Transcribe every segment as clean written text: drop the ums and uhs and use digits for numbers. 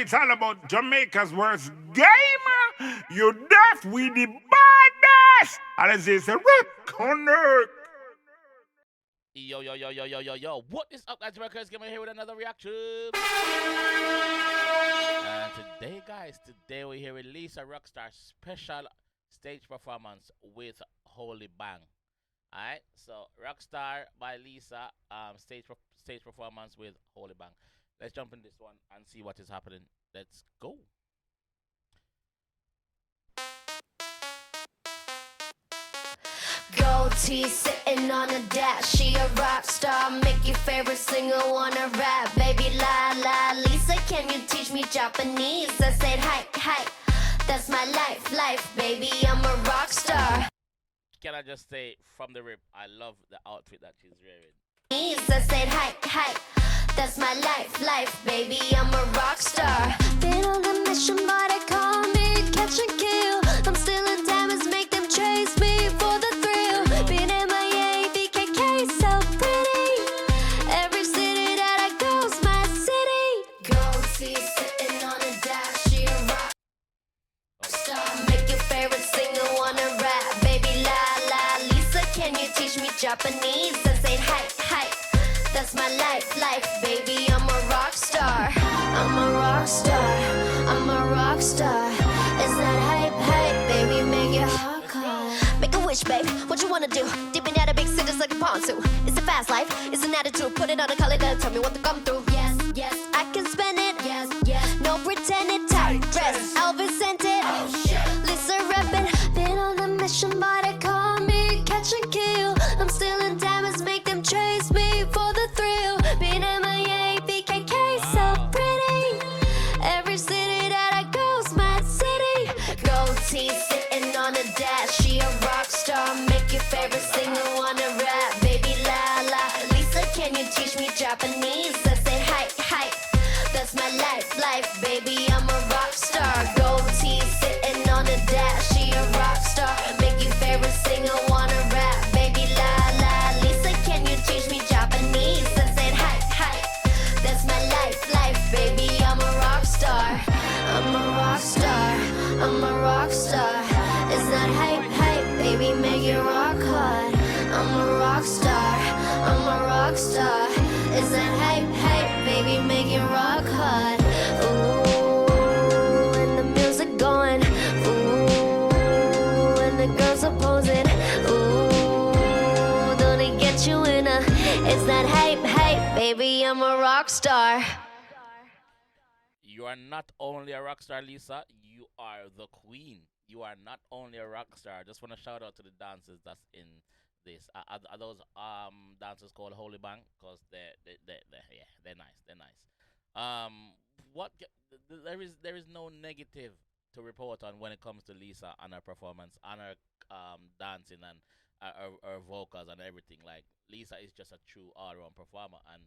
It's all about Jamaica's worst game. You deaf with the baddest. And as they say, rip connect. Yo. What is up, guys? JAMAICA'S coming here with another reaction. And today, guys, we're here with Lisa ROCKSTAR special stage performance with HolyBang. Alright, so ROCKSTAR by Lisa, stage performance with HolyBang. Let's jump in this one and see what is happening. Let's go. Goatee sitting on a dash, she a rock star. Make your favorite singer wanna rap. Baby la la, Lisa, can you teach me Japanese? I said hi, that's my life, baby, I'm a rock star. Can I just say from the rip, I love the outfit that she's wearing. I said hi, that's my life, baby, I'm a rock star. Been on a mission, but they call me catch and kill. I'm still in diamonds, make them chase me for the thrill. Been MIA, 𝐑𝐄𝐂, so pretty. Every city that I go's my city. Goatee sitting on a dash, she a rock star. Make your favorite singer wanna rap. Baby la la, Lisa, can you teach me Japanese? I say hi, that's my life, baby, I'm a rock star. I'm a rock star, I'm a rock star. It's not hype, baby, make it hard. Make a wish, babe, what you wanna do? Dipping out of big cities like a pontoon. It's a fast life, it's an attitude. Put it on a calendar, tell me what to come through. Yes, I can spend it. Yes, no pretending. Tight dress, Elvis scented. Lisa reppin', been on the mission, but they call me catch and kill. I'm still in diamonds, make them chase me for the thrill. Been MIA, 𝐑𝐂𝐂, so pretty. Every city that I go's my city. Goatee sitting on a dash, she a rock star. Make your favorite singer wanna rap. Baby la la, Lisa, can you teach me Japanese? I say hi, that's my life, baby, I'm a rock star. Goatee sitting on a dash, she a rock star. Make your favorite singer wanna rap. Baby la la, Lisa, can you teach me Japanese? I said hi, that's my life, baby, I'm a rock star. I'm a rock star, I'm a rock star. It's not hype, baby, make it rock hard. I'm a rock star, I'm a rock star. It's not hype, baby, make it rock hard. Ooh, and the music going. Ooh, and the girls are posing. Ooh, don't it get you in a? It's not hype, baby, I'm a rock star. You are not only a rock star, Lisa, you are the queen. You are not only a rock star. I just want to shout out to the dancers that's in this. Are those dancers called HolyBang? Because they're nice. There is no negative to report on when it comes to Lisa and her performance and her dancing and her vocals and everything. Like, Lisa is just a true all-around performer, and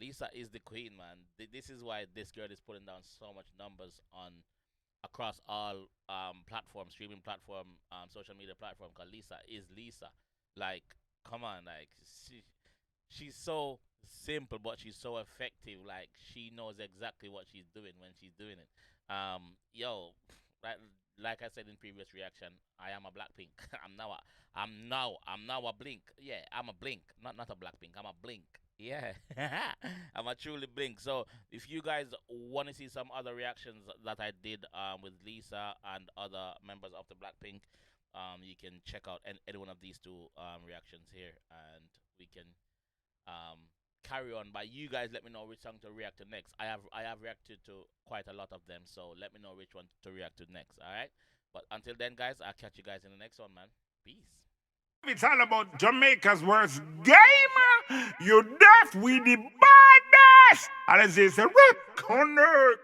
Lisa is the queen, man. This is why this girl is putting down so much numbers on across all platforms, streaming platform, social media platform. Cause Lisa is Lisa. Like, come on, like she's so simple, but she's so effective. Like, she knows exactly what she's doing when she's doing it. Like I said in previous reaction, I am a Blackpink. I'm now a Blink. Yeah, I'm a Blink, not a Blackpink. I'm a Blink. Yeah, I'm a truly Blink. So if you guys want to see some other reactions that I did with Lisa and other members of the Blackpink, you can check out any one of these two reactions here, and we can carry on by you guys. Let me know which song to react to next. I have reacted to quite a lot of them, so let me know which one to react to next. All right, but until then, guys, I'll catch you guys in the next one, man. Peace. It's all about Jamaica's worst game. You deaf with the baddest. And as they say, rip connect.